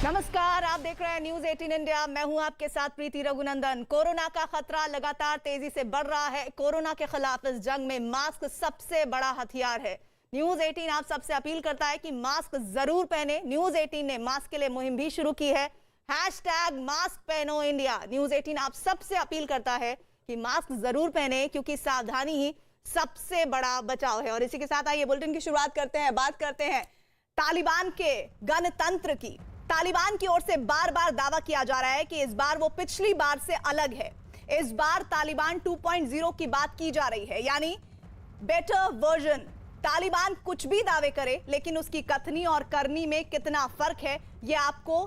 नमस्कार, आप देख रहे हैं न्यूज 18 इंडिया। मैं हूं आपके साथ प्रीति रघुनंदन। कोरोना का खतरा लगातार तेजी से बढ़ रहा है। कोरोना के खिलाफ इस जंग में मास्क सबसे बड़ा हथियार है। न्यूज 18 आप सबसे अपील करता है कि मास्क जरूर पहने। न्यूज 18 ने मास्क के लिए मुहिम भी शुरू की है, #मास्क पहनो इंडिया। न्यूज 18 आप सबसे अपील करता है कि मास्क जरूर पहने, क्योंकि सावधानी ही सबसे बड़ा बचाव है। और इसी के साथ आइए बुलेटिन की शुरुआत करते हैं। बात करते हैं तालिबान के गणतंत्र की। तालिबान की ओर से बार बार दावा किया जा रहा है कि इस बार वो पिछली बार से अलग है। इस बार तालिबान 2.0 की बात की जा रही है, यानी बेटर वर्जन। तालिबान कुछ भी दावे करे, लेकिन उसकी कथनी और करनी में कितना फर्क है, ये आपको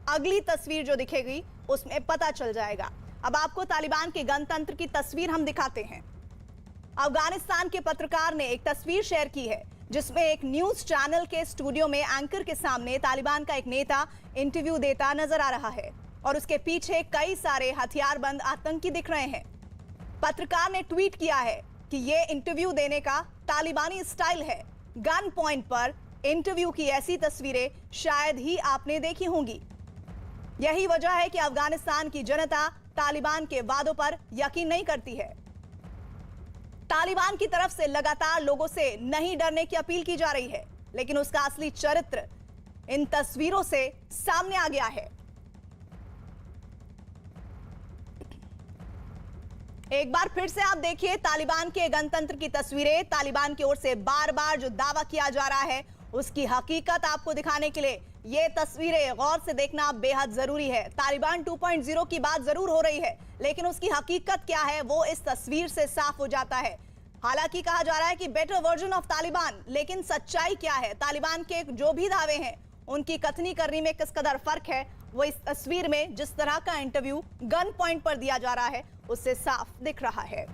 अगली तस्वीर जो दिखेगी उसमें पता चल जाएगा। अब आपको तालिबान के गणतंत्र की तस्वीर हम दिखाते हैं। अफगानिस्तान के पत्रकार ने एक तस्वीर शेयर की है, जिसमें एक न्यूज चैनल के स्टूडियो में एंकर के सामने तालिबान का एक नेता इंटरव्यू देता नजर आ रहा है और उसके पीछे कई सारे हथियारबंद आतंकी दिख रहे हैं। पत्रकार ने ट्वीट किया है कि यह इंटरव्यू देने का तालिबानी स्टाइल है। गन पॉइंट पर इंटरव्यू की ऐसी तस्वीरें शायद ही आपने देखी होंगी। यही वजह है कि अफगानिस्तान की जनता तालिबान के वादों पर यकीन नहीं करती है। तालिबान की तरफ से लगातार लोगों से नहीं डरने की अपील की जा रही है, लेकिन उसका असली चरित्र इन तस्वीरों से सामने आ गया है। एक बार फिर से आप देखिए तालिबान के गणतंत्र की तस्वीरें। तालिबान की ओर से बार बार जो दावा किया जा रहा है, उसकी हकीकत आपको दिखाने के लिए ये तस्वीरें गौर से देखना बेहद जरूरी है। तालिबान 2.0 की बात जरूर हो रही है, लेकिन उसकी हकीकत क्या है वो इस तस्वीर से साफ हो जाता है। हालांकि कहा जा रहा है कि बेटर वर्जन ऑफ तालिबान, लेकिन सच्चाई क्या है, तालिबान के जो भी दावे हैं उनकी कथनी करनी में किस कदर फर्क है, वो इस तस्वीर में जिस तरह का इंटरव्यू गन पॉइंट पर दिया जा रहा है उससे साफ दिख रहा है।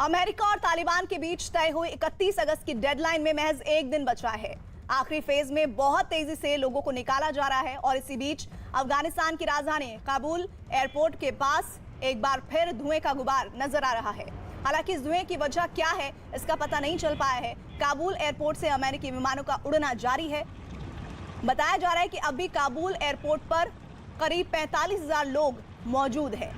अमेरिका और तालिबान के बीच तय हुई 31 अगस्त की डेडलाइन में महज एक दिन बचा है। आखिरी फेज में बहुत तेजी से लोगों को निकाला जा रहा है और इसी बीच अफगानिस्तान की राजधानी काबुल एयरपोर्ट के पास एक बार फिर धुएं का गुबार नजर आ रहा है। हालांकि इस धुएं की वजह क्या है इसका पता नहीं चल पाया है। काबुल एयरपोर्ट से अमेरिकी विमानों का उड़ना जारी है। बताया जा रहा है कि अभी काबुल एयरपोर्ट पर करीब 45,000 लोग मौजूद हैं।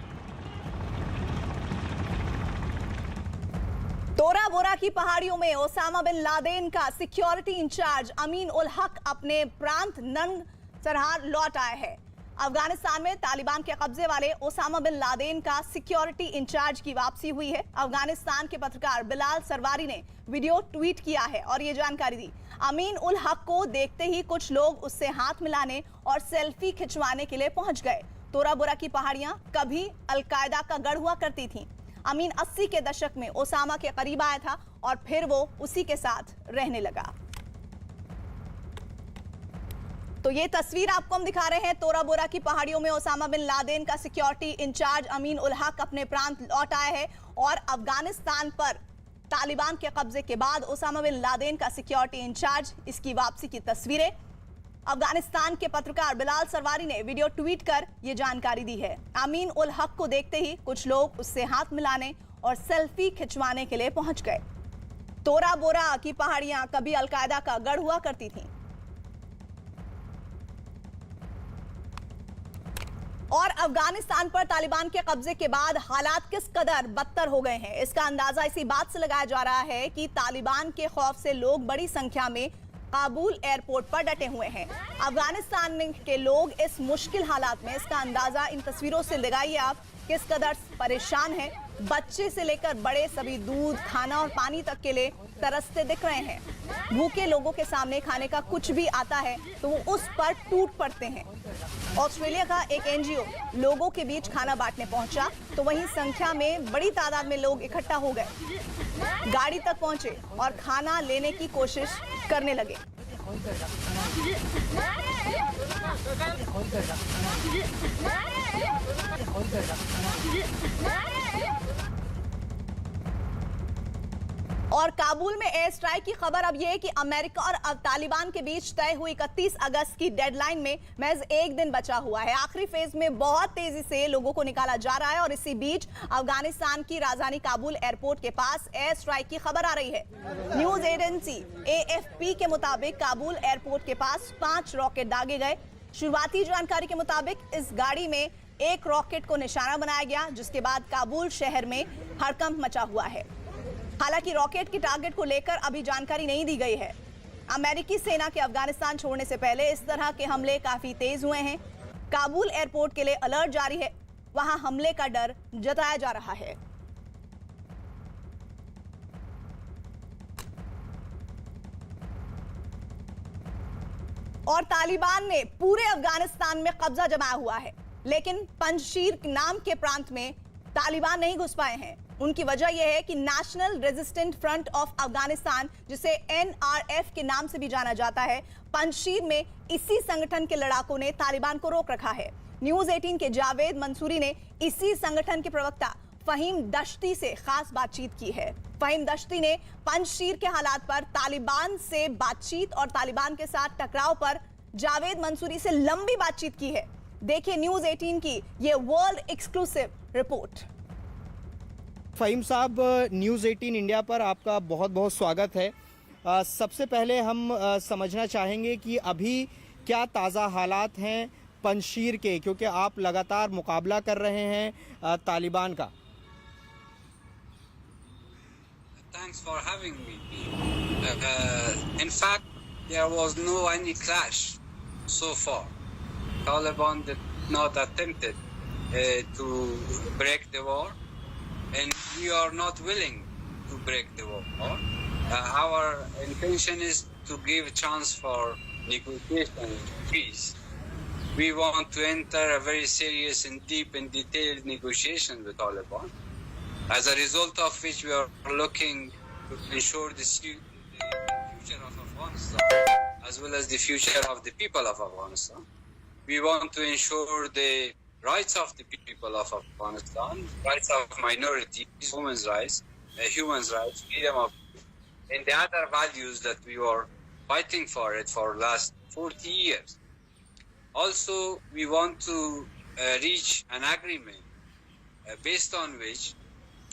तोरा बोरा की पहाड़ियों में ओसामा बिन लादेन का सिक्योरिटी इंचार्ज अमीन उल हक अपने प्रांत नंग सरहार लौट आए हैं। अफगानिस्तान में तालिबान के कब्जे वाले ओसामा बिन लादेन का सिक्योरिटी इंचार्ज की वापसी हुई है। अफगानिस्तान के पत्रकार बिलाल सरवारी ने वीडियो ट्वीट किया है और ये जानकारी दी। अमीन उल हक को देखते ही कुछ लोग उससे हाथ मिलाने और सेल्फी खिंचवाने के लिए पहुंच गए। तोरा बोरा की पहाड़ियां कभी अलकायदा का गढ़ हुआ करती थीं। अमीन 80 के दशक में ओसामा के करीब आया था और फिर वो उसी के साथ रहने लगा। तो ये तस्वीर आपको हम दिखा रहे हैं। तोरा बोरा की पहाड़ियों में ओसामा बिन लादेन का सिक्योरिटी इंचार्ज अमीन उल हक अपने प्रांत लौट आए हैं और अफगानिस्तान पर तालिबान के कब्जे के बाद ओसामा बिन लादेन का सिक्योरिटी इंचार्ज, इसकी वापसी की तस्वीरें। अफगानिस्तान के पत्रकार बिलाल सरवारी ने वीडियो ट्वीट कर यह जानकारी दी है। अमीन उल हक को देखते ही कुछ लोग उससे हाथ मिलाने और सेल्फी खिंचवाने के लिए पहुंच गए। तोरा बोरा की पहाड़ियां कभी अलकायदा का गढ़ हुआ करती थीं और अफगानिस्तान पर तालिबान के कब्जे के बाद हालात किस कदर बदतर हो गए हैं, इसका अंदाजा इसी बात से लगाया जा रहा है कि तालिबान के खौफ से लोग बड़ी संख्या में काबुल एयरपोर्ट पर डटे हुए हैं। अफगानिस्तान के लोग इस मुश्किल हालात में, इसका अंदाजा इन तस्वीरों से लगाइए आप, किस कदर परेशान हैं। बच्चे से लेकर बड़े सभी दूध, खाना और पानी तक के लिए तरसते दिख रहे हैं। भूखे लोगों के सामने खाने का कुछ भी आता है तो वो उस पर टूट पड़ते हैं। ऑस्ट्रेलिया का एक एनजीओ लोगों के बीच खाना बांटने पहुंचा तो वहीं संख्या में बड़ी तादाद में लोग इकट्ठा हो गए, गाड़ी तक पहुंचे और खाना लेने की कोशिश करने लगे। और काबुल में एयर स्ट्राइक की खबर अब यह है कि अमेरिका और तालिबान के बीच तय हुई 31 अगस्त की डेडलाइन में महज एक दिन बचा हुआ है। आखिरी फेज में बहुत तेजी से लोगों को निकाला जा रहा है और इसी बीच अफगानिस्तान की राजधानी काबुल एयरपोर्ट के पास एयर स्ट्राइक की खबर आ रही है। न्यूज एजेंसी AFP के मुताबिक काबुल एयरपोर्ट के पास 5 रॉकेट दागे गए। शुरुआती जानकारी के मुताबिक इस गाड़ी में एक रॉकेट को निशाना बनाया गया, जिसके बाद काबुल शहर में हड़कंप मचा हुआ है। हालांकि रॉकेट की टारगेट को लेकर अभी जानकारी नहीं दी गई है। अमेरिकी सेना के अफगानिस्तान छोड़ने से पहले इस तरह के हमले काफी तेज हुए हैं। काबुल एयरपोर्ट के लिए अलर्ट जारी है, वहां हमले का डर जताया जा रहा है। और तालिबान ने पूरे अफगानिस्तान में कब्जा जमाया हुआ है, लेकिन पंजशीर नाम के प्रांत में तालिबान नहीं घुस पाए हैं। उनकी वजह यह है कि national resistant front of Afghanistan, जिसे NRF के नाम से भी जाना जाता है, पंजशीर में इसी संगठन के लड़ाकों ने तालिबान को रोक रखा है। न्यूज 18 के जावेद मंसूरी ने इसी संगठन के प्रवक्ता फहीम दश्ती से खास बातचीत की है। फहीम दश्ती ने पंजशीर के हालात पर तालिबान से बातचीत और तालिबान के साथ टकराव पर जावेद मंसूरी से लंबी बातचीत की है। देखिए न्यूज 18 की ये वर्ल्ड एक्सक्लूसिव रिपोर्ट। फहीम साहब, न्यूज़ 18 इंडिया पर आपका बहुत बहुत स्वागत है। सबसे पहले हम समझना चाहेंगे कि अभी क्या ताज़ा हालात हैं पंजशीर के, क्योंकि आप लगातार मुकाबला कर रहे हैं तालिबान का। Thanks for having me. In fact, there was no any clash so far. Taliban did not attempted to break the war, and we are not willing to break the war. Our intention is to give a chance for negotiation, peace. We want to enter a very serious and deep and detailed negotiation with Taliban, as a result of which we are looking to ensure the future of Afghanistan, as well as the future of the people of Afghanistan. We want to ensure the rights of the people of Afghanistan, rights of minorities, women's rights, human rights, freedom of, and the other values that we were fighting for it for the last 40 years. Also, we want to reach an agreement based on which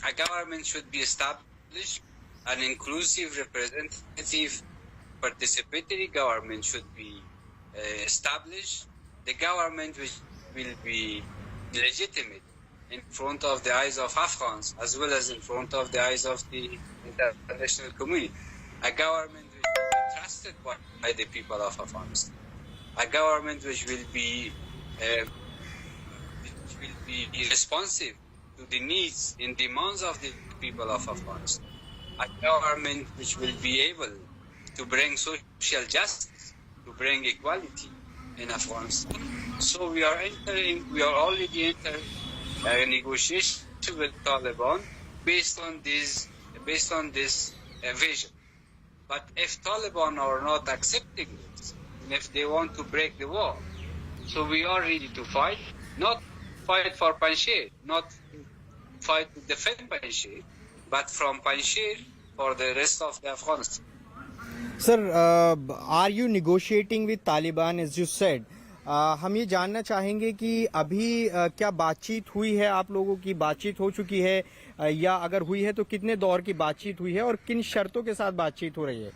a government should be established, an inclusive, representative, participatory government should be established, the government which will be legitimate in front of the eyes of Afghans as well as in front of the eyes of the international community, a government which will be trusted by the people of Afghanistan, a government which will be responsive to the needs and demands of the people of Afghanistan, a government which will be able to bring social justice, to bring equality in Afghanistan. So we are already entered a negotiation with Taliban based on this vision. But if Taliban are not accepting this, and if they want to break the war, so we are ready to fight, not fight for Panjshir, not fight to defend Panjshir, but from Panjshir for the rest of the Afghanistan. Sir, are you negotiating with Taliban as you said? हम ये जानना चाहेंगे कि अभी क्या बातचीत हुई है, आप लोगों की बातचीत हो चुकी है, या अगर हुई है तो कितने दौर की बातचीत हुई है और किन शर्तों के साथ बातचीत हो रही है?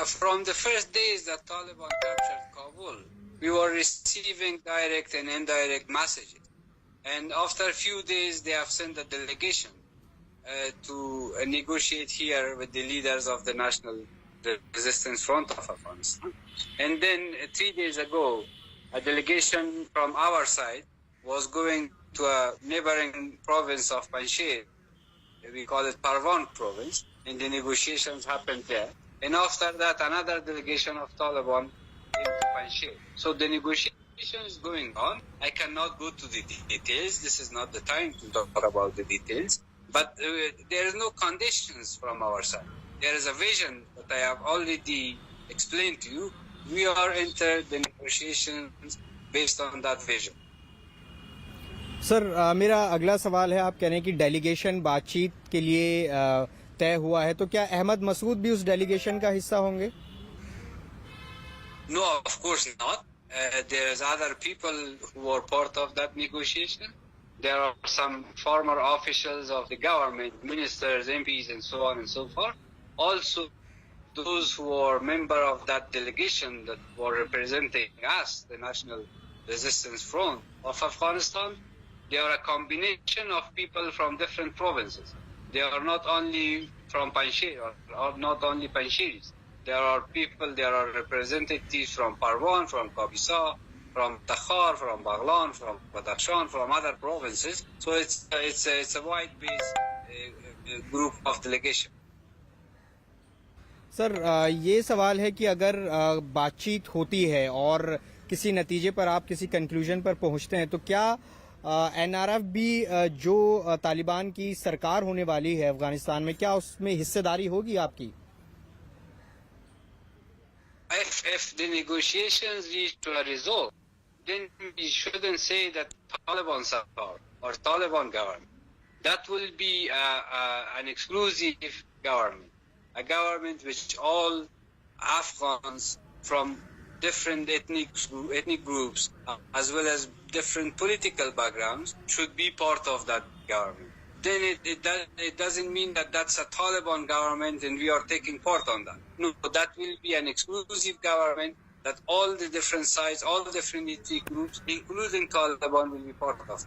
From the first days that Taliban captured Kabul, we were receiving direct and indirect messages. And after a few days, they have sent a delegation to negotiate here with the leaders of the National Resistance Front of Afghanistan. And then 3 days ago, a delegation from our side was going to a neighboring province of Panjshir. We call it Parwan province, and the negotiations happened there. And after that, another delegation of Taliban came to Panjshir. So the negotiation is going on. I cannot go to the details. This is not the time to talk about the details. But there is no conditions from our side. There is a vision that I have already explained to you. We are entered the negotiations based on that vision. Sir मेरा अगला सवाल है, आप कह रहे हैं कि delegation बातचीत के लिए तय हुआ है, तो क्या अहमद मसूद भी उस डेलीगेशन का हिस्सा होंगे? No, of course not. There's other people who are part of that negotiation. There are some former officials of the government, ministers, MPs, and so on and so forth. Also, those who are member of that delegation that were representing us, the National Resistance Front of Afghanistan, they are a combination of people from different provinces. They are not only from Panjshir or not only Panjshiris. There are people, there are representatives from Parwan, from Kabisa, from Takhar, from Baghlan, from Badakhshan, from other provinces. So it's a wide-based group of delegation. Sir ये सवाल है कि अगर बातचीत होती है और किसी नतीजे पर आप किसी कंक्लूजन पर पहुंचते हैं, तो क्या एनआरएफ भी जो तालिबान की सरकार होने वाली है अफगानिस्तान में, क्या उसमें हिस्सेदारी होगी आपकी? If the negotiations lead to a result, then we shouldn't say that Taliban Sarkar or Taliban government. That will be an exclusive government, a government which all Afghans from different ethnic groups as well as different political backgrounds should be part of that government. Then it doesn't mean that that's a Taliban government and we are taking part on that. No, that will be an exclusive government that all the different sides, all the different ethnic groups, including Taliban, will be part of.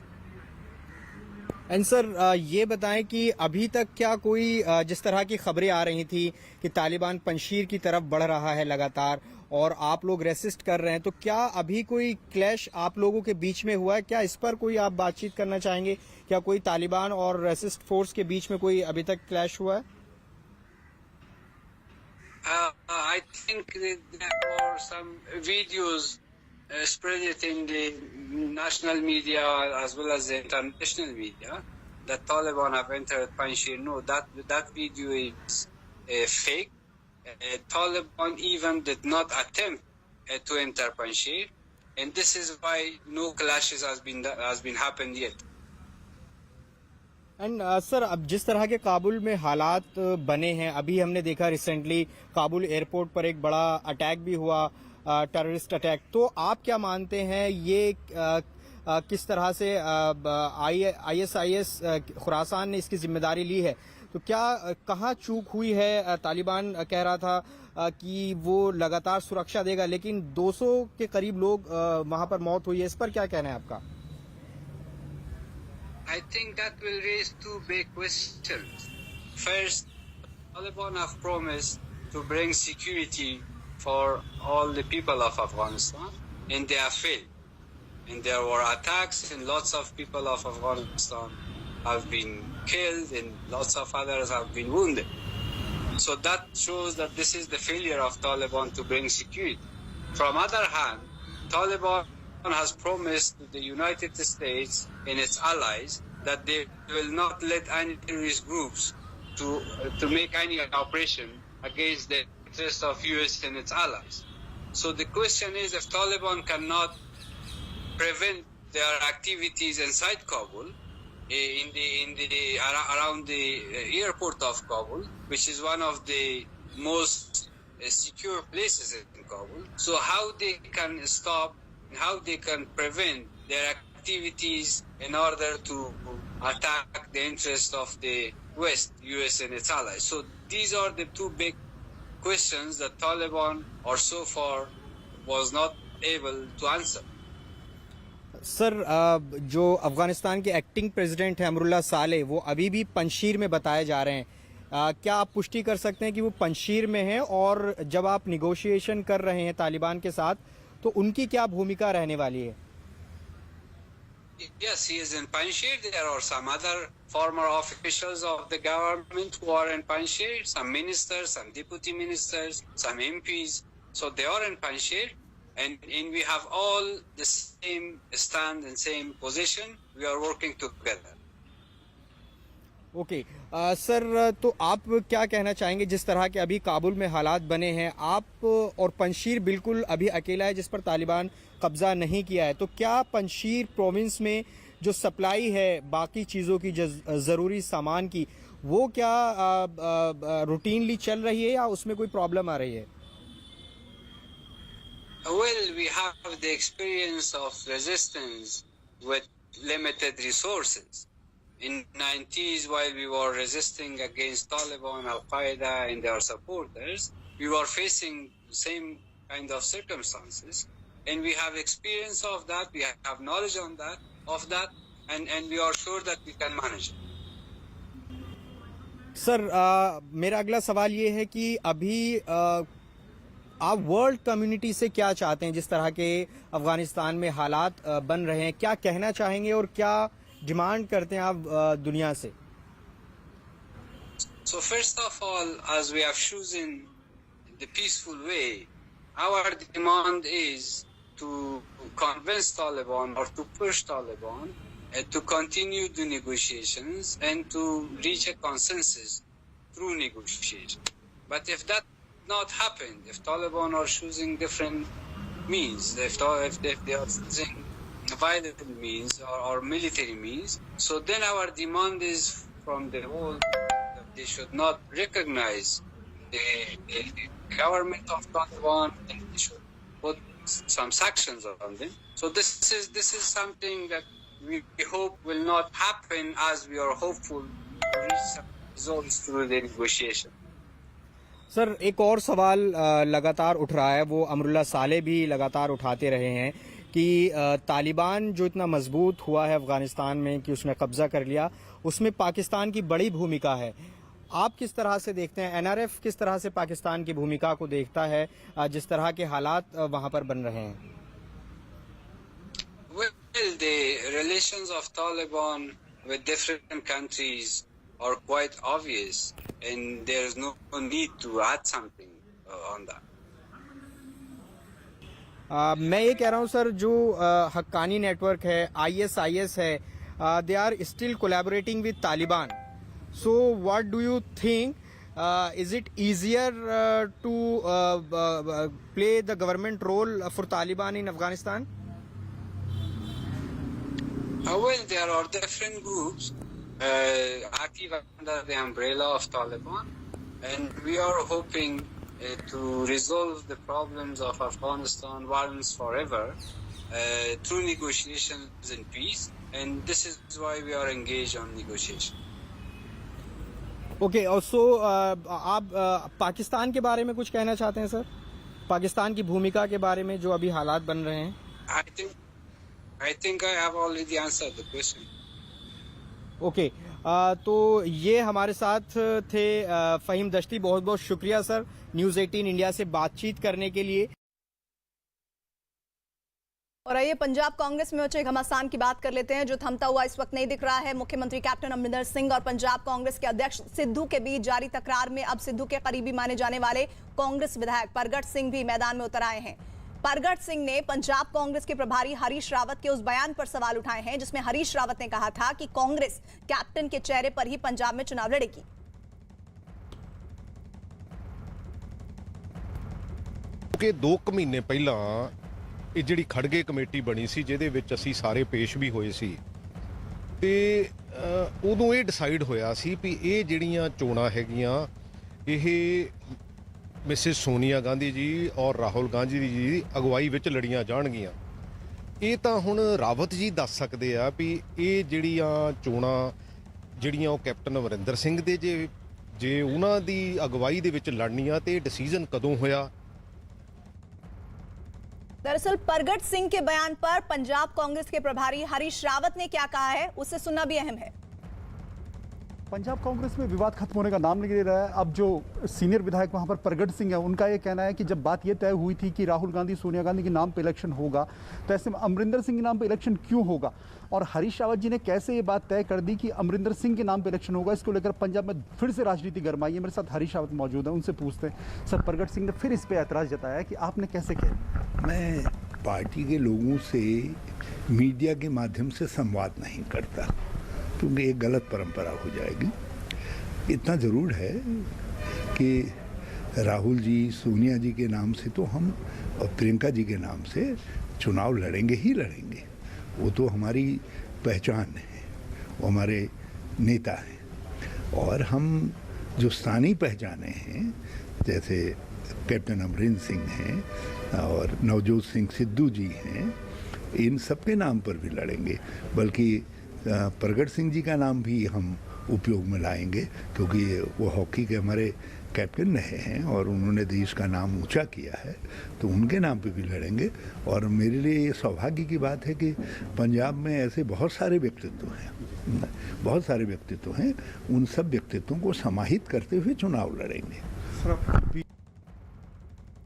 And sir ये बताएं कि अभी तक क्या कोई जिस तरह की खबरें आ रही थी कि तालिबान पंजशीर की तरफ बढ़ रहा है लगातार और आप लोग रेसिस्ट कर रहे हैं, तो क्या अभी कोई क्लैश आप लोगों के बीच में हुआ है? क्या इस पर कोई आप बातचीत करना चाहेंगे? क्या कोई तालिबान और रेसिस्ट फोर्स के बीच में कोई अभी तक क्लैश हुआ है? I think there were some videos spread it in the national media as well as the international media that Taliban have entered Panjshir. No, that video is fake. Taliban even did not attempt to enter Panjshir, and this is why no clashes has been happened yet. And sir अब जिस तरह के काबुल में हालात बने हैं, अभी हमने देखा रिसेंटली काबुल एयरपोर्ट पर एक बड़ा अटैक भी हुआ, टेररिस्ट अटैक, तो आप क्या मानते हैं ये किस तरह से ISIS खुरासान ने इसकी जिम्मेदारी ली है? तो क्या कहाँ चूक हुई है? तालिबान कह रहा था कि वो लगातार सुरक्षा देगा, लेकिन 200 के करीब लोग वहां पर मौत हुई है। इस पर क्या कहना है आपका? I think that will raise two big questions. First, Taliban have promised to bring security for all the people of Afghanistan, and they have failed. And there were attacks, and lots of people of Afghanistan have been killed, and lots of others have been wounded. So that shows that this is the failure of Taliban to bring security. From other hand, Taliban has promised to the United States and its allies that they will not let any terrorist groups to make any operation against the interest of US and its allies. So the question is, if Taliban cannot prevent their activities inside Kabul, around the airport of Kabul, which is one of the most secure places in Kabul, so how they can stop, how they can prevent their activities in order to attack the interest of the West, US and its allies. So these are the two big questions that Taliban or so far was not able to answer. Sir जो अफगानिस्तान के acting president हैं अमरुल्लाह साले, वो अभी भी पंजशीर में बताए जा रहे हैं, क्या आप पुष्टि कर सकते हैं कि वो पंजशीर में हैं? और जब आप निगोशिएशन कर रहे हैं तालिबान के साथ, तो उनकी क्या भूमिका रहने वाली है? Yes, he is in Panjshir. There are some other former officials of the government who are in Panjshir, some ministers, some deputy ministers, some MPs. So they are in Panjshir, and we have all the same stand and same position. We are working together. Okay sir, तो आप क्या कहना चाहेंगे जिस तरह के अभी काबुल में हालात बने हैं? आप और पंजशीर बिल्कुल अभी अकेला है जिस पर तालिबान कब्जा नहीं किया है, तो क्या पंजशीर प्रोविंस में जो सप्लाई है बाकी चीज़ों की, ज़रूरी सामान की, वो क्या रूटीनली चल रही है या उसमें कोई प्रॉब्लम आ रही है? Well, we have the experience of resistance with limited resources. In 90s, while we were resisting against Taliban, Al-Qaeda and their supporters, we were facing the same kind of circumstances. And we have experience of that, we have knowledge on that, and we are sure that we can manage it. Sir, मेरा अगला सवाल ये है कि अभी आप world community से क्या चाहते हैं? जिस तरह के अफगानिस्तान में हालात बन रहे हैं, क्या कहना चाहेंगे और क्या डिमांड करते हैं आप दुनिया से? So first of all, as we have chosen the peaceful way, our demand is to convince Taliban or to push Taliban to continue the negotiations and to reach a consensus through negotiation. But if that not happened, if Taliban are choosing different means, if they are choosing violent means or military means, so then our demand is from the whole that they should not recognize the government of Taliban and they should put some sanctions on them. So this is something that we hope will not happen, as we are hopeful to reach some results through the negotiation. Sir, एक और सवाल लगातार उठ रहा है, वो अमरुल्लाह साले भी लगातार उठाते रहे हैं कि तालिबान जो इतना मजबूत हुआ है अफगानिस्तान में कि उसने कब्जा कर लिया, उसमें पाकिस्तान की बड़ी भूमिका है। आप किस तरह से देखते हैं? एनआरएफ किस तरह से पाकिस्तान की भूमिका को देखता है जिस तरह के हालात वहां पर बन रहे हैं? Well, the relations of Taliban with different countries are quite obvious, and there is no need to add something on that. मैं ये कह रहा हूँ सर, जो हक्कानी नेटवर्क है, ISIS है, they are still collaborating with Taliban. So what do you think? Is it easier to play the government role for Taliban in Afghanistan? Well, there are different groups active under the umbrella of Taliban, and we are hoping to resolve the problems of Afghanistan once forever through negotiations and peace, and this is why we are engaged on negotiation. Okay, और सो आप पाकिस्तान के बारे में कुछ कहना चाहते हैं sir? Pakistan की भूमिका के बारे में जो अभी हालात बन रहे हैं? I think I have already answered the question. Okay, तो ये हमारे साथ थे फ़हीम दश्ती. बहुत बहुत शुक्रिया सर न्यूज़ 18 इंडिया से बातचीत करने के लिए. और आइए पंजाब कांग्रेस में मचे घमासान की बात कर लेते हैं, जो थमता हुआ इस वक्त नहीं दिख रहा है. मुख्यमंत्री कैप्टन अमरिंदर सिंह और पंजाब कांग्रेस के अध्यक्ष सिद्धू के बीच जारी तकरार में अब सिद्धू के करीबी माने जाने वाले कांग्रेस विधायक परगट सिंह भी मैदान में उतर आए हैं. परगट सिंह ने पंजाब कांग्रेस के प्रभारी हरीश रावत के उस बयान पर सवाल उठाए हैं जिसमें हरीश रावत ने कहा था कि कांग्रेस कैप्टन के चेहरे पर ही पंजाब में चुनाव लड़ेगी. ਕਿ 2 ਮਹੀਨੇ ਪਹਿਲਾਂ ਇਹ ਜਿਹੜੀ ਖੜਗੇ ਕਮੇਟੀ ਬਣੀ ਸੀ ਜਿਹਦੇ ਵਿੱਚ ਅਸੀਂ ਸਾਰੇ ਪੇਸ਼ ਵੀ ਹੋਏ ਸੀ ਤੇ ਉਦੋਂ ਇਹ ਡਿਸਾਈਡ ਹੋਇਆ ਸੀ ਵੀ ਇਹ ਜਿਹੜੀਆਂ ਚੋਣਾਂ ਹੈਗੀਆਂ ਇਹ ਮਿਸਿਸ ਸੋਨੀਆ ਗਾਂਧੀ ਜੀ ਔਰ ਰਾਹੁਲ ਗਾਂਧੀ ਜੀ ਦੀ ਅਗਵਾਈ ਵਿੱਚ ਲੜੀਆਂ ਜਾਣਗੀਆਂ. ਇਹ ਤਾਂ ਹੁਣ ਰਾਵਤ ਜੀ ਦੱਸ ਸਕਦੇ ਆ ਵੀ ਇਹ ਜਿਹੜੀਆਂ ਚੋਣਾਂ ਜਿਹੜੀਆਂ ਉਹ ਕੈਪਟਨ ਅਮਰਿੰਦਰ ਸਿੰਘ ਦੇ ਜੇ ਉਹਨਾਂ ਦੀ ਅਗਵਾਈ ਦੇ ਵਿੱਚ ਲੜਨੀਆਂ ਤੇ ਡਿਸੀਜਨ ਕਦੋਂ ਹੋਇਆ. दरअसल परगट सिंह के बयान पर पंजाब कांग्रेस के प्रभारी हरीश रावत ने क्या कहा है, उसे सुनना भी अहम है. पंजाब कांग्रेस में विवाद खत्म होने का नाम नहीं ले रहा है. अब जो सीनियर विधायक वहां पर परगट सिंह है, उनका ये कहना है कि जब बात ये तय हुई थी कि राहुल गांधी सोनिया गांधी के नाम पे इलेक्शन होगा, तो ऐसे में अमरिंदर सिंह के नाम पे इलेक्शन क्यों होगा, और हरीश रावत जी ने कैसे ये बात तय कर दी कि अमरिंदर सिंह के नाम पे इलेक्शन होगा. इसको लेकर पंजाब में फिर से राजनीति गरमाई है. मेरे साथ हरीश रावत मौजूद है, उनसे पूछते हैं. सर, परगट सिंह ने फिर इस पे ऐतराज जताया कि आपने कैसे किया. मैं पार्टी के लोगों से मीडिया के माध्यम से संवाद नहीं करता, क्योंकि एक गलत परंपरा हो जाएगी. इतना ज़रूर है कि राहुल जी सोनिया जी के नाम से तो हम और प्रियंका जी के नाम से चुनाव लड़ेंगे ही लड़ेंगे. वो तो हमारी पहचान है, वो हमारे नेता हैं। और हम जो स्थानीय पहचाने हैं, जैसे कैप्टन अमरिंदर सिंह हैं और नवजोत सिंह सिद्धू जी हैं, इन सबके नाम पर भी लड़ेंगे। बल्कि प्रगट सिंह जी का नाम भी हम उपयोग में लाएंगे, क्योंकि वो हॉकी के हमारे कैप्टन रहे हैं और उन्होंने देश का नाम ऊंचा किया है, तो उनके नाम पे भी लड़ेंगे। और मेरे लिए ये सौभाग्य की बात है कि पंजाब में ऐसे बहुत सारे व्यक्तित्व हैं, बहुत सारे व्यक्तित्व हैं, उन सब व्यक्तित्वों को समाहित करते हुए चुनाव लड़ेंगे।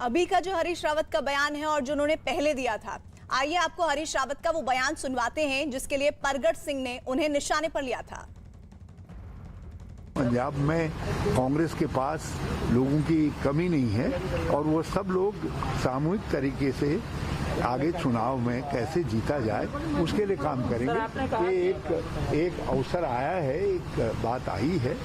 अभी का जो हरीश रावत का बयान है और जो उन्होंने पहले दिया था, आइए आपको हरीश रावत का वो बयान सुनवाते हैं जिसके लिए प्रगट सिंह ने उन्हें निशाने पर लिया था। पंजाब में कांग्रेस के पास लोगों की कमी नहीं है और वो सब लोग सामूहिक तरीके से आगे चुनाव में कैसे जीता जाए उसके लिए काम करेंगे। ये एक अवसर आया है, एक बात आई है,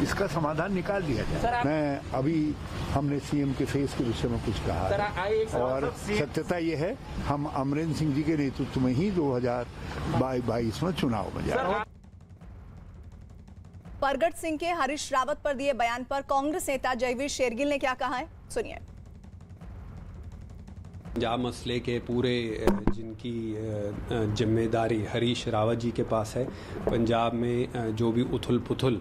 इसका समाधान निकाल दिया जाए। मैं अभी हमने सीएम के फेस के विषय में कुछ कहा और सत्यता ये है, हम अमरिंदर सिंह जी के नेतृत्व में ही 2022 में चुनाव में जाएंगे। प्रगट सिंह के हरीश रावत पर दिए बयान पर कांग्रेस नेता जयवीर शेरगिल ने क्या कहा है, सुनिए। पंजाब मसले के पूरे जिनकी जिम्मेदारी हरीश रावत जी के पास है, पंजाब में जो भी उथल पुथल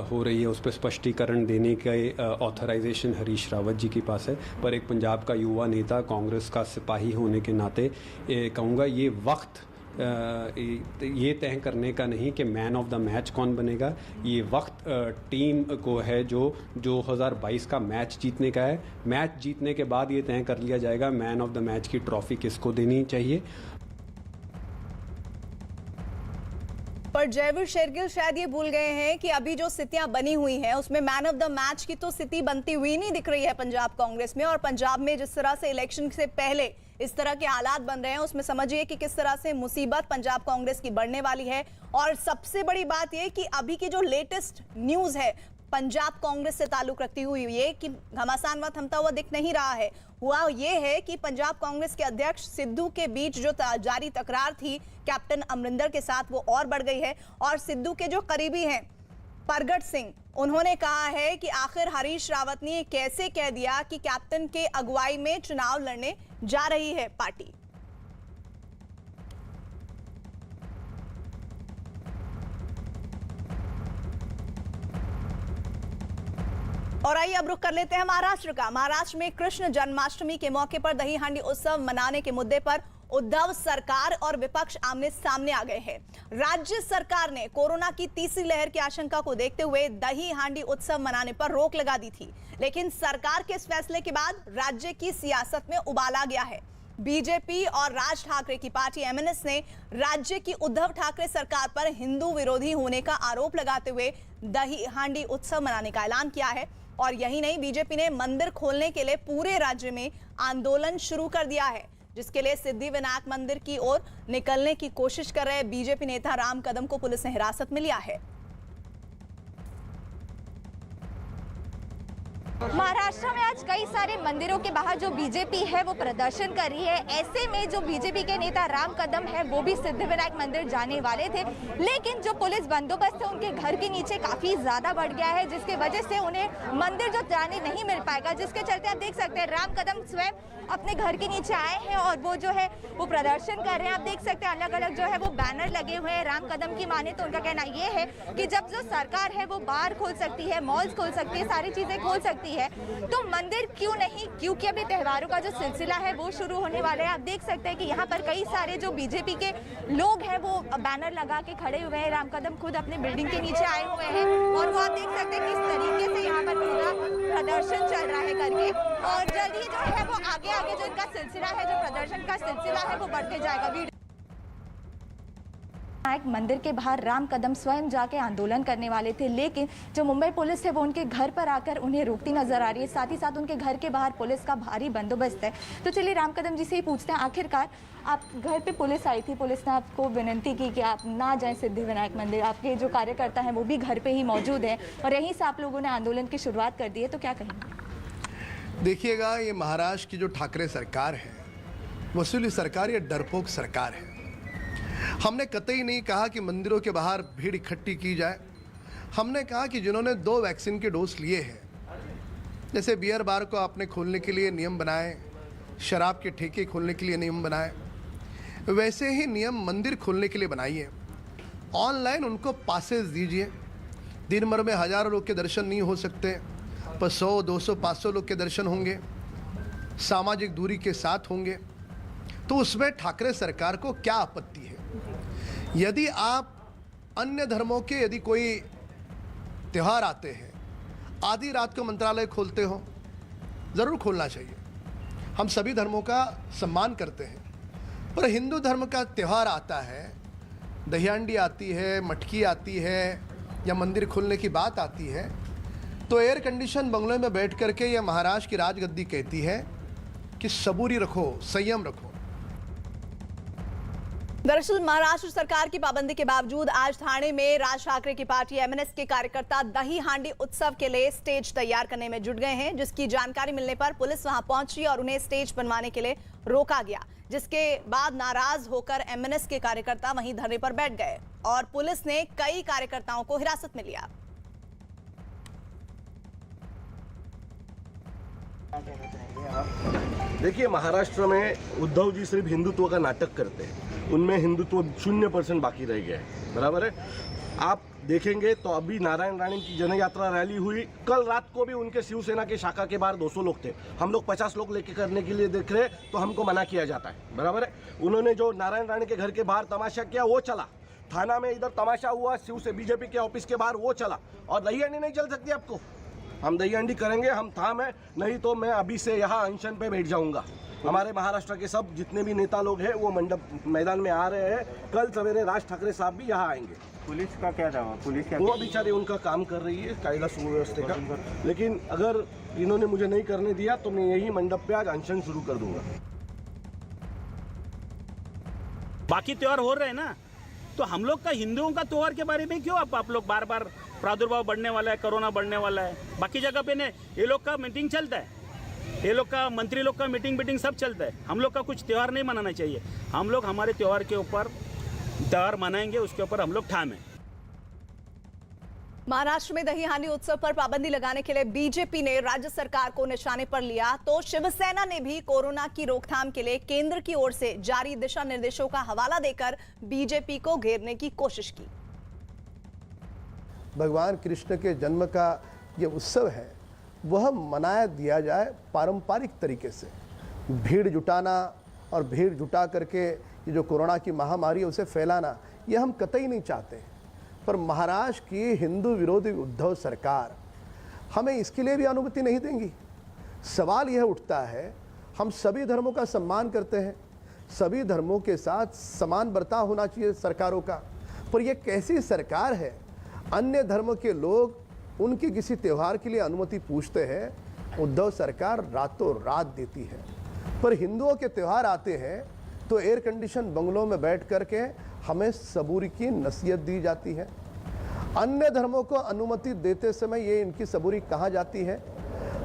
हो रही है उस पर स्पष्टीकरण देने के ऑथराइजेशन हरीश रावत जी के पास है। पर एक पंजाब का युवा नेता, कांग्रेस का सिपाही होने के नाते कहूँगा ये वक्त ये तय करने का नहीं कि मैन ऑफ द मैच कौन बनेगा। ये वक्त टीम को है जो 2022 का मैच जीतने का है। मैच जीतने के बाद ये तय कर लिया जाएगा मैन ऑफ द मैच की ट्रॉफी किसको देनी चाहिए। पर जयवीर शेरगिल शायद ये भूल गए हैं कि अभी जो स्थितियां बनी हुई हैं उसमें मैन ऑफ द मैच की तो स्थिति बनती हुई नहीं दिख रही है पंजाब कांग्रेस में। और पंजाब में जिस तरह से इलेक्शन से पहले इस तरह के हालात बन रहे हैं उसमें समझिए कि किस तरह से मुसीबत पंजाब कांग्रेस की बढ़ने वाली है। और सबसे बड़ी बात यह कि अभी की जो लेटेस्ट न्यूज है पंजाब कांग्रेस से ताल्लुक रखती हुई ये कि घमासान व थमता हुआ दिख नहीं रहा है। हुआ ये है कि पंजाब कांग्रेस के अध्यक्ष सिद्धू के बीच जो जारी तकरार थी कैप्टन अमरिंदर के साथ वो और बढ़ गई है। और सिद्धू के जो करीबी हैं प्रगट सिंह, उन्होंने कहा है कि आखिर हरीश रावत ने कैसे कह दिया कि कैप्टन के अगुवाई में चुनाव लड़ने जा रही है पार्टी। और आइए अब रुख कर लेते हैं महाराष्ट्र का। महाराष्ट्र में कृष्ण जन्माष्टमी के मौके पर दही हांडी उत्सव मनाने के मुद्दे पर उद्धव सरकार और विपक्ष आमने सामने आ गए हैं। राज्य सरकार ने कोरोना की तीसरी लहर की आशंका को देखते हुए दही हांडी उत्सव मनाने पर रोक लगा दी थी, लेकिन सरकार के इस फैसले के बाद राज्य की सियासत में उबाल आ गया है। बीजेपी और राज ठाकरे की पार्टी एमएनएस ने राज्य की उद्धव ठाकरे सरकार पर हिंदू विरोधी होने का आरोप लगाते हुए दही हांडी उत्सव मनाने का ऐलान किया है। और यही नहीं, बीजेपी ने मंदिर खोलने के लिए पूरे राज्य में आंदोलन शुरू कर दिया है, जिसके लिए सिद्धिविनायक मंदिर की ओर निकलने की कोशिश कर रहे बीजेपी नेता राम कदम को पुलिस ने हिरासत में लिया है। महाराष्ट्र में आज कई सारे मंदिरों के बाहर जो बीजेपी है वो प्रदर्शन कर रही है। ऐसे में जो बीजेपी के नेता राम कदम है वो भी सिद्धिविनायक मंदिर जाने वाले थे, लेकिन जो पुलिस बंदोबस्त है उनके घर के नीचे काफी ज्यादा बढ़ गया है, जिसकी वजह से उन्हें मंदिर जो जाने नहीं मिल पाएगा, जिसके चलते आप देख सकते हैं राम कदम स्वयं अपने घर के नीचे आए हैं और वो जो है वो प्रदर्शन कर रहे हैं। आप देख सकते हैं अलग अलग जो है वो बैनर लगे हुए हैं। राम कदम की माने तो उनका कहना ये है कि जब जो सरकार है वो बार खोल सकती है, मॉल्स खोल सकती है, सारी चीजें खोल सकती है, तो मंदिर क्यों नहीं, क्योंकि अभी त्योहारों का जो सिलसिला है वो शुरू होने वाला है। आप देख सकते हैं कि यहाँ पर कई सारे जो बीजेपी के लोग हैं वो बैनर लगा के खड़े हुए हैं। राम कदम खुद अपने बिल्डिंग के नीचे आए हुए हैं और वो आप देख सकते हैं किस तरीके से यहाँ पर पूरा प्रदर्शन चल रहा है करके। और जल्दी जो है वो आगे आगे जो इनका सिलसिला है, जो प्रदर्शन का सिलसिला है वो बढ़ते जाएगा। मंदिर के बाहर राम कदम स्वयं जाके आंदोलन करने वाले थे, लेकिन जो मुंबई पुलिस है वो उनके घर पर आकर उन्हें रोकती नजर आ रही है। साथ ही साथ उनके घर के बाहर पुलिस का भारी बंदोबस्त है। तो चलिए राम कदम जी से ही पूछते हैं, आखिरकार आप घर पे पुलिस आई थी, पुलिस ने आपको विनती की कि आप ना जाएं सिद्धिविनायक मंदिर, आपके जो कार्यकर्ता हैं वो भी घर पे ही मौजूद हैं और यहीं से आप लोगों ने आंदोलन की शुरुआत कर दी है, तो क्या कहेंगे? देखिएगा, ये महाराष्ट्र की जो ठाकरे सरकार है, वसूली सरकार, ये डरपोक सरकार है। हमने कतई नहीं कहा कि मंदिरों के बाहर भीड़ इकट्ठी की जाए। हमने कहा कि जिन्होंने 2 वैक्सीन के डोज लिए हैं, जैसे बियर बार को आपने खोलने के लिए नियम बनाए, शराब के ठेके खोलने के लिए नियम बनाए, वैसे ही नियम मंदिर खोलने के लिए बनाइए। ऑनलाइन उनको पासेस दीजिए। दिन भर में हज़ारों लोग के दर्शन नहीं हो सकते, पर 100, 200, 500 लोग के दर्शन होंगे, सामाजिक दूरी के साथ होंगे, तो उसमें ठाकरे सरकार को क्या आपत्ति है? यदि आप अन्य धर्मों के यदि कोई त्यौहार आते हैं, आधी रात को मंत्रालय खोलते हो, ज़रूर खोलना चाहिए। हम सभी धर्मों का सम्मान करते हैं, पर हिंदू धर्म का त्यौहार आता है, दहियांडी आती है, मटकी आती है, या मंदिर खोलने की बात आती है, तो एयर कंडीशन बंगलों में बैठ करके यह महाराष्ट्र की राजगद्दी कहती है कि सबूरी रखो, संयम रखो। दरअसल महाराष्ट्र सरकार की पाबंदी के बावजूद आज ठाणे में राज ठाकरे की पार्टी एमएनएस के कार्यकर्ता दही हांडी उत्सव के लिए स्टेज तैयार करने में जुट गए हैं, जिसकी जानकारी मिलने पर पुलिस वहां पहुंची और उन्हें स्टेज बनवाने के लिए रोका गया, जिसके बाद नाराज होकर एमएनएस के कार्यकर्ता वहीं धरने पर बैठ गए और पुलिस ने कई कार्यकर्ताओं को हिरासत में लिया। देखिए, महाराष्ट्र में उद्धव जी सिर्फ हिंदुत्व का नाटक करते हैं, उनमें हिंदुत्व 0% बाकी रह गया है, बराबर है। आप देखेंगे तो अभी नारायण राणे की जनयात्रा रैली हुई, कल रात को भी उनके शिवसेना के शाखा के बाहर 200 लोग थे। हम लोग 50 लोग लेके करने के लिए देख रहे तो हमको मना किया जाता है, बराबर है। उन्होंने जो नारायण राणे के घर के बाहर तमाशा किया वो चला, थाना में इधर तमाशा हुआ, शिव से बीजेपी के ऑफिस के बाहर वो चला, और दही हांडी नहीं चल सकती आपको। हम दही हांडी करेंगे, हम थाम है, नहीं तो मैं अभी से यहाँ अनशन पे बैठ जाऊंगा। हमारे महाराष्ट्र के सब जितने भी नेता लोग हैं वो मंडप मैदान में आ रहे हैं। कल सवेरे राज ठाकरे साहब भी यहाँ आएंगे। पुलिस का क्या दावा? पुलिस क्या वो बेचारे उनका काम कर रही है कायदा सुव्यवस्था का, लेकिन अगर इन्होंने मुझे नहीं करने दिया तो मैं यही मंडप पे आज अनशन शुरू कर दूंगा। बाकी त्योहार हो रहे हैं ना, तो हम लोग का हिंदुओं का त्योहार के बारे में क्यों आप लोग बार बार प्रादुर्भाव बढ़ने वाला है, कोरोना बढ़ने वाला है, बाकी जगह पे ने ये लोग का मीटिंग चलता है, ये लोग का मंत्री लोग का मीटिंग सब चलता है। हम लोग का कुछ त्यौहार नहीं मनाना चाहिए। हम लोग हमारे त्यौहार के ऊपर त्यौहार मनाएंगे, उसके ऊपर हम लोग ठाम हैं। महाराष्ट्र में दही हांडी उत्सव पर पाबंदी लगाने के लिए बीजेपी ने राज्य सरकार को निशाने पर लिया, तो शिवसेना ने भी कोरोना की रोकथाम के लिए केंद्र की ओर से जारी दिशा निर्देशों का हवाला देकर बीजेपी को घेरने की कोशिश की। भगवान कृष्ण के जन्म का ये उत्सव है, वह मनाया दिया जाए पारंपरिक तरीके से। भीड़ जुटाना और भीड़ जुटा करके ये जो कोरोना की महामारी है उसे फैलाना, ये हम कतई नहीं चाहते। पर महाराष्ट्र की हिंदू विरोधी उद्धव सरकार हमें इसके लिए भी अनुमति नहीं देंगी। सवाल यह उठता है, हम सभी धर्मों का सम्मान करते हैं, सभी धर्मों के साथ समान बर्ताव होना चाहिए सरकारों का, पर यह कैसी सरकार है? अन्य धर्मों के लोग उनके किसी त्यौहार के लिए अनुमति पूछते हैं, उद्धव सरकार रातों रात देती है। पर हिंदुओं के त्यौहार आते हैं तो एयर कंडीशन बंगलों में बैठ करके हमें सबूरी की नसीहत दी जाती है। अन्य धर्मों को अनुमति देते समय ये इनकी सबूरी कहाँ जाती है?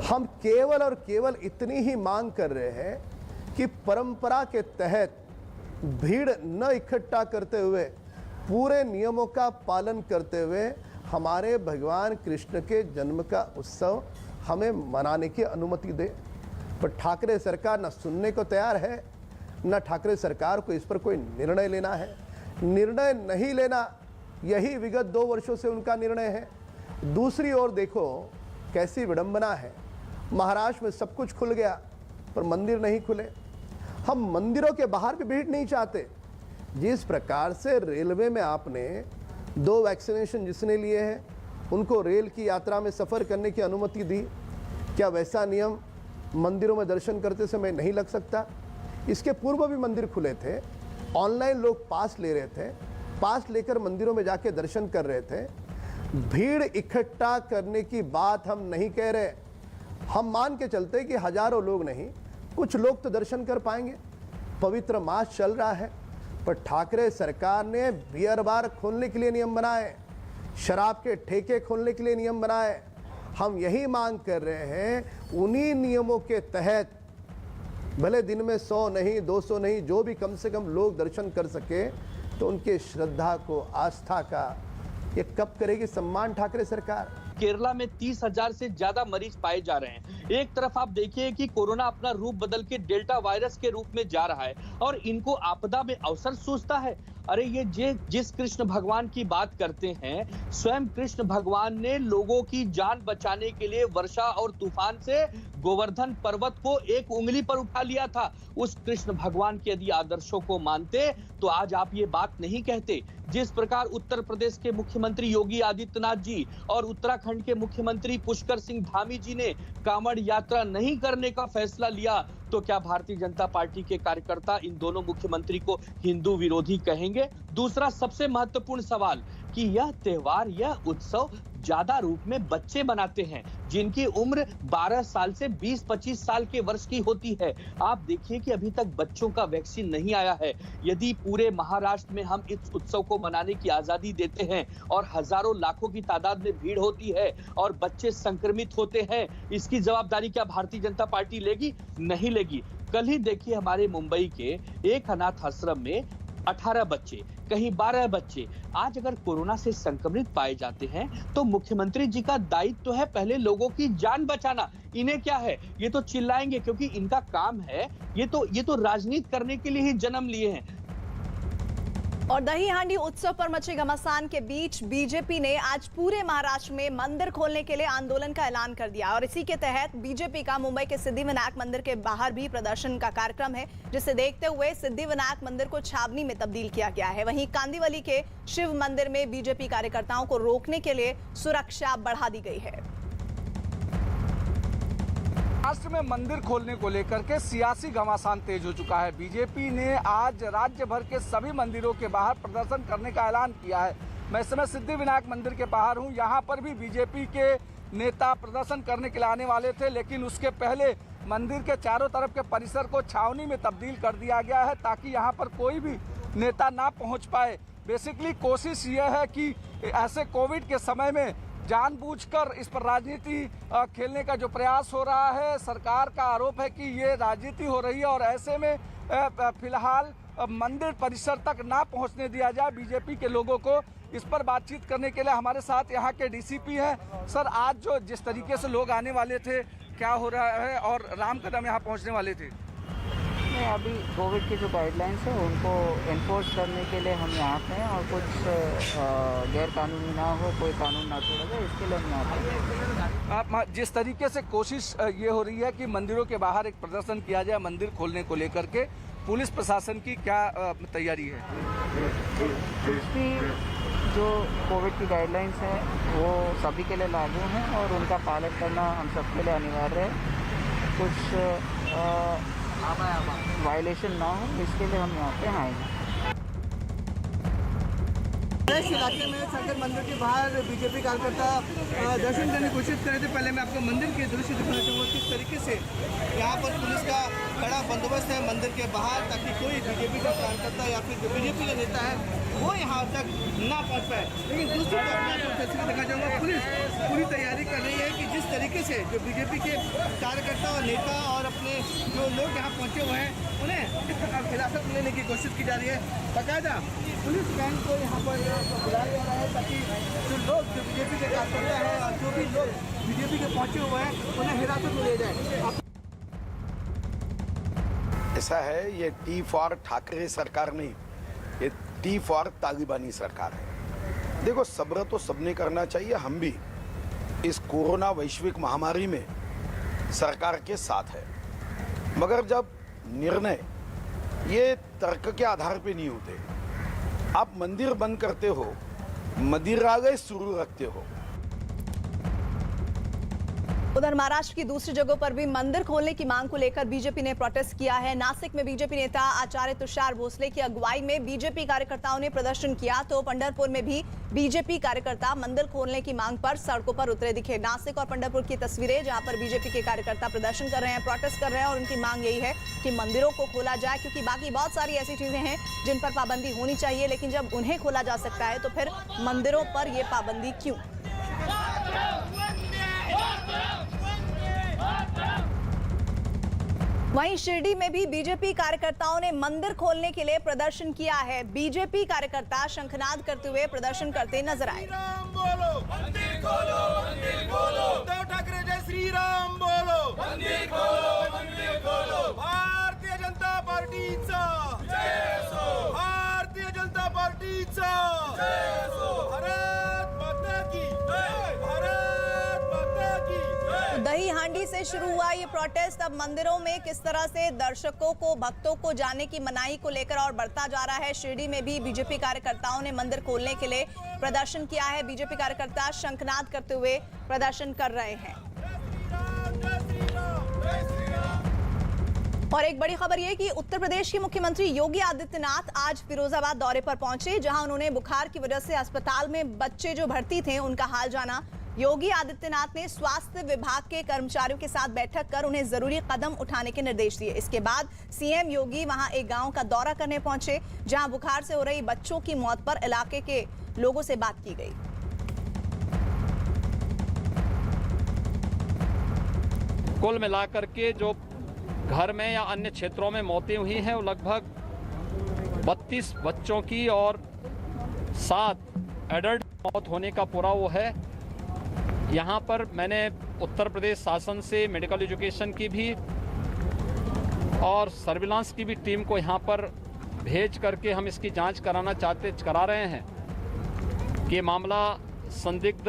हम केवल और केवल इतनी ही मांग कर रहे हैं कि परंपरा के तहत भीड़ न इकट्ठा करते हुए, पूरे नियमों का पालन करते हुए हमारे भगवान कृष्ण के जन्म का उत्सव हमें मनाने की अनुमति दे। पर ठाकरे सरकार न सुनने को तैयार है, न ठाकरे सरकार को इस पर कोई निर्णय लेना है। निर्णय नहीं लेना, यही विगत 2 वर्षों से उनका निर्णय है। दूसरी ओर देखो कैसी विडंबना है, महाराष्ट्र में सब कुछ खुल गया पर मंदिर नहीं खुले। हम मंदिरों के बाहर भी भीड़ नहीं चाहते। जिस प्रकार से रेलवे में आपने 2 वैक्सीनेशन जिसने लिए हैं उनको रेल की यात्रा में सफ़र करने की अनुमति दी, क्या वैसा नियम मंदिरों में दर्शन करते समय नहीं लग सकता? इसके पूर्व भी मंदिर खुले थे, ऑनलाइन लोग पास ले रहे थे, पास लेकर मंदिरों में जाके दर्शन कर रहे थे। भीड़ इकट्ठा करने की बात हम नहीं कह रहे। हम मान के चलते कि हजारों लोग नहीं, कुछ लोग तो दर्शन कर पाएंगे। पवित्र मास चल रहा है, पर ठाकरे सरकार ने बियर बार खोलने के लिए नियम बनाए, शराब के ठेके खोलने के लिए नियम बनाए। हम यही मांग कर रहे हैं, उन्हीं नियमों के तहत भले दिन में 100 नहीं, 200 नहीं, जो भी कम से कम लोग दर्शन कर सके, तो उनके श्रद्धा को, आस्था का ये कब करेगी सम्मान ठाकरे सरकार? केरला में 30,000 से ज्यादा मरीज पाए जा रहे हैं। एक तरफ आप देखिए कि कोरोना अपना रूप बदल के डेल्टा वायरस के रूप में जा रहा है और इनको आपदा में अवसर सूझता है। अरे ये जिस कृष्ण भगवान की बात करते हैं, स्वयं कृष्ण भगवान ने लोगों की जान बचाने के लिए वर्षा और तूफान से गोवर्धन पर्वत को एक उंगली पर उठा लिया था। उस कृष्ण भगवान के यदि आदर्शों को मानते तो आज आप ये बात नहीं कहते। जिस प्रकार उत्तर प्रदेश के मुख्यमंत्री योगी आदित्यनाथ जी और उत्तराखंड के मुख्यमंत्री पुष्कर सिंह धामी जी ने कांवड़ यात्रा नहीं करने का फैसला लिया, तो क्या भारतीय जनता पार्टी के कार्यकर्ता इन दोनों मुख्यमंत्री को हिंदू विरोधी कहेंगे? दूसरा सबसे महत्वपूर्ण सवाल कि यह त्योहार, यह उत्सव ज्यादा रूप में बच्चे मनाते हैं जिनकी उम्र 12 साल से 20-25 साल के वर्ष की होती है। आप देखिए कि अभी तक बच्चों का वैक्सीन नहीं आया है। यदि पूरे महाराष्ट्र में हम इस उत्सव को मनाने की आजादी देते हैं और हजारों लाखों की तादाद में भीड़ होती है और बच्चे संक्रमित होते हैं, इसकी जवाबदारी क्या भारतीय जनता पार्टी लेगी? नहीं लेगी। कल ही देखिए हमारे मुंबई के एक अनाथ आश्रम में 18 बच्चे, कहीं 12 बच्चे आज अगर कोरोना से संक्रमित पाए जाते हैं तो मुख्यमंत्री जी का दायित्व है पहले लोगों की जान बचाना। इन्हें क्या है, ये तो चिल्लाएंगे क्योंकि इनका काम है, ये तो राजनीति करने के लिए ही जन्म लिए हैं। और दही हांडी उत्सव पर मचे घमासान के बीच बीजेपी ने आज पूरे महाराष्ट्र में मंदिर खोलने के लिए आंदोलन का ऐलान कर दिया और इसी के तहत बीजेपी का मुंबई के सिद्धिविनायक मंदिर के बाहर भी प्रदर्शन का कार्यक्रम है, जिसे देखते हुए सिद्धिविनायक मंदिर को छावनी में तब्दील किया गया है। वहीं कांदिवली के शिव मंदिर में बीजेपी कार्यकर्ताओं को रोकने के लिए सुरक्षा बढ़ा दी गई है। महाराष्ट्र में मंदिर खोलने को लेकर के सियासी घमासान तेज हो चुका है। बीजेपी ने आज राज्य भर के सभी मंदिरों के बाहर प्रदर्शन करने का ऐलान किया है। मैं इस समय सिद्धिविनायक मंदिर के बाहर हूं। यहां पर भी बीजेपी के नेता प्रदर्शन करने के लिए आने वाले थे, लेकिन उसके पहले मंदिर के चारों तरफ के परिसर को छावनी में तब्दील कर दिया गया है ताकि यहाँ पर कोई भी नेता ना पहुँच पाए। बेसिकली कोशिश ये है कि ऐसे कोविड के समय में जानबूझकर इस पर राजनीति खेलने का जो प्रयास हो रहा है, सरकार का आरोप है कि ये राजनीति हो रही है और ऐसे में फिलहाल मंदिर परिसर तक ना पहुंचने दिया जाए बीजेपी के लोगों को। इस पर बातचीत करने के लिए हमारे साथ यहाँ के डीसीपी हैं। सर, आज जो जिस तरीके से लोग आने वाले थे, क्या हो रहा है और राम कदम यहाँ पहुँचने वाले थे? अभी कोविड की जो गाइडलाइंस है उनको एनफोर्स करने के लिए हम यहाँ पे हैं और कुछ गैर कानूनी ना हो, कोई कानून ना तोड़ा जाए, इसके लिए हम यहाँ पे। आप जिस तरीके से कोशिश ये हो रही है कि मंदिरों के बाहर एक प्रदर्शन किया जाए मंदिर खोलने को लेकर के, पुलिस प्रशासन की क्या तैयारी है? कुछ भी जो कोविड की गाइडलाइंस हैं वो सभी के लिए लागू हैं और उनका पालन करना हम सबके लिए अनिवार्य है। कुछ वायलेशन ना हो, इसके लिए हम यहाँ पे आएंगे। इस इलाके में शंकर मंदिर के बाहर बीजेपी कार्यकर्ता दर्शन करने की कोशिश कर रहे थे। पहले मैं आपको मंदिर के दृश्य दिखाना चाहूँगा किस तरीके से यहाँ पर पुलिस का कड़ा बंदोबस्त है मंदिर के बाहर, ताकि कोई बीजेपी का कार्यकर्ता या फिर जो बीजेपी का नेता है वो यहाँ तक ना पहुँच पाए। लेकिन दूसरी तरफ मैं आपको तस्वीर दिखाना चाहूँगा, पुलिस पूरी तैयारी कर रही है कि जिस तरीके से जो बीजेपी के कार्यकर्ता और नेता और अपने जो लोग यहाँ पहुँचे हुए हैं उन्हें हिरासत में लेने की कोशिश की जा रही है। बाकायदा पुलिस बैंक को यहाँ पर बुलाया जा रहा है ताकि जो लोग जो बीजेपी के कार्यकर्ता हैं और जो भी लोग बीजेपी के पहुँचे हुए हैं उन्हें हिरासत में ले जाए। ऐसा है, ये टी फॉर ठाकरे सरकार नहीं, ये टी फॉर तालिबानी सरकार है। देखो, सब्र तो सबने करना चाहिए। हम भी इस कोरोना वैश्विक महामारी में सरकार के साथ है, मगर जब निर्णय ये तर्क के आधार पे नहीं होते, आप मंदिर बंद करते हो, मदिरालय शुरू रखते हो। उधर महाराष्ट्र की दूसरी जगहों पर भी मंदिर खोलने की मांग को लेकर बीजेपी ने प्रोटेस्ट किया है। नासिक में बीजेपी नेता आचार्य तुषार भोसले की अगुवाई में बीजेपी कार्यकर्ताओं ने प्रदर्शन किया, तो पंढरपुर में भी बीजेपी कार्यकर्ता मंदिर खोलने की मांग पर सड़कों पर उतरे दिखे। नासिक और पंढरपुर की तस्वीरें जहां पर बीजेपी के कार्यकर्ता प्रदर्शन कर रहे हैं, प्रोटेस्ट कर रहे हैं और उनकी मांग यही है कि मंदिरों को खोला जाए, क्योंकि बाकी बहुत सारी ऐसी चीजें हैं जिन पर पाबंदी होनी चाहिए, लेकिन जब उन्हें खोला जा सकता है तो फिर मंदिरों पर यह पाबंदी क्यों? वहीं शिरडी में भी बीजेपी कार्यकर्ताओं ने मंदिर खोलने के लिए प्रदर्शन किया है। बीजेपी कार्यकर्ता शंखनाद करते हुए प्रदर्शन करते नजर आए। मंदिर खोलो, मंदिर खोलो, उद्धव ठाकरे जय श्री राम बोलो, मंदिर खोलो, मंदिर खोलो, भारतीय जनता पार्टीचा जय असो, भारतीय जनता पार्टीचा जय असो, भारत माता की जय, भारत माता की जय। दही हांडी से शुरू हुआ ये प्रोटेस्ट अब मंदिरों में किस तरह से दर्शकों को, भक्तों को जाने की मनाही को लेकर और बढ़ता जा रहा है। शिरडी में भी बीजेपी कार्यकर्ताओं ने मंदिर खोलने के लिए प्रदर्शन किया है। बीजेपी कार्यकर्ता शंखनाद करते हुए प्रदर्शन कर रहे हैं। और एक बड़ी खबर यह कि उत्तर प्रदेश के मुख्यमंत्री योगी आदित्यनाथ आज फिरोजाबाद दौरे पर पहुंचे, जहां उन्होंने बुखार की वजह से अस्पताल में बच्चे जो भर्ती थे उनका हाल जाना। योगी आदित्यनाथ ने स्वास्थ्य विभाग के कर्मचारियों के साथ बैठक कर उन्हें जरूरी कदम उठाने के निर्देश दिए। इसके बाद सीएम योगी वहां एक गांव का दौरा करने पहुंचे, जहां बुखार से हो रही बच्चों की मौत पर इलाके के लोगों से बात की गई। कुल मिलाकर के जो घर में या अन्य क्षेत्रों में मौतें हुई हैं वो लगभग 32 बच्चों की और 7 एडल्ट मौत होने का पूरा वो है। यहाँ पर मैंने उत्तर प्रदेश शासन से मेडिकल एजुकेशन की भी और सर्विलांस की भी टीम को यहाँ पर भेज करके हम इसकी जांच करा रहे हैं कि मामला संदिग्ध